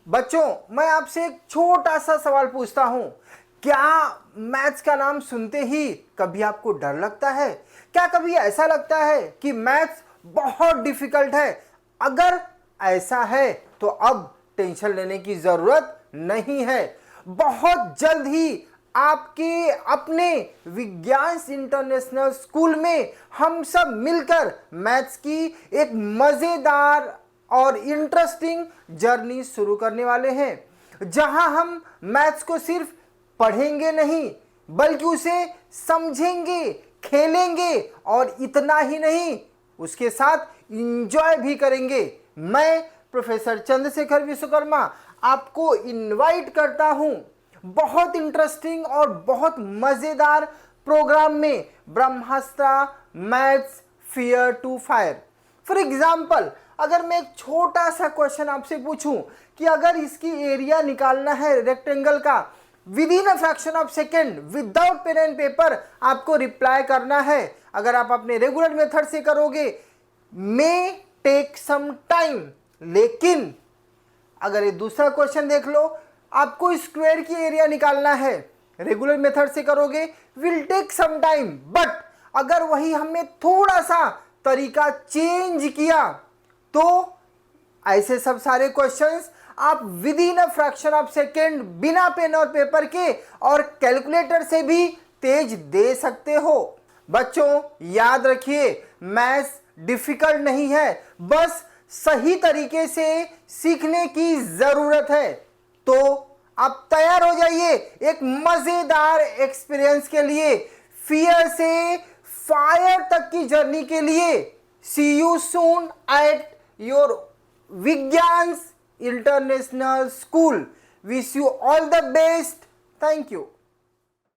बच्चों, मैं आपसे एक छोटा सा सवाल पूछता हूं। क्या मैथ्स का नाम सुनते ही कभी आपको डर लगता है? क्या कभी ऐसा लगता है कि मैथ्स बहुत डिफिकल्ट है? अगर ऐसा है तो अब टेंशन लेने की जरूरत नहीं है। बहुत जल्द ही आपके अपने विज्ञान इंटरनेशनल स्कूल में हम सब मिलकर मैथ्स की एक मजेदार और इंटरेस्टिंग जर्नी शुरू करने वाले हैं, जहां हम मैथ्स को सिर्फ पढ़ेंगे नहीं बल्कि उसे समझेंगे, खेलेंगे और इतना ही नहीं, उसके साथ इंजॉय भी करेंगे। मैं प्रोफेसर चंद्रशेखर विश्वकर्मा आपको इनवाइट करता हूं बहुत इंटरेस्टिंग और बहुत मजेदार प्रोग्राम में, Brahmastra maths fear to fire. For example, अगर मैं एक छोटा सा क्वेश्चन आपसे पूछूं कि अगर इसकी एरिया निकालना है रेक्टेंगल का, within a fraction of second without pen and paper आपको रिप्लाई करना है। अगर आप अपने रेगुलर मेथड से करोगे मे टेक सम टाइम, लेकिन अगर ये दूसरा क्वेश्चन देख लो, आपको स्क्वायर की एरिया निकालना है, रेगुलर मेथड से करोगे will take some time, but अगर वही हमने थोड़ा सा तरीका चेंज किया तो ऐसे सब सारे क्वेश्चंस आप with in a fraction of second बिना पेन और पेपर के और कैलकुलेटर से भी तेज दे सकते हो। बच्चों याद रखिए, मैथ्स डिफिकल्ट नहीं है, बस सही तरीके से सीखने की जरूरत है। तो आप तैयार हो जाइए एक मजेदार एक्सपीरियंस के लिए, फियर से फायर तक की जर्नी के लिए। सी यू सून एट योर विज्ञान international school. Wish you all the best. Thank you.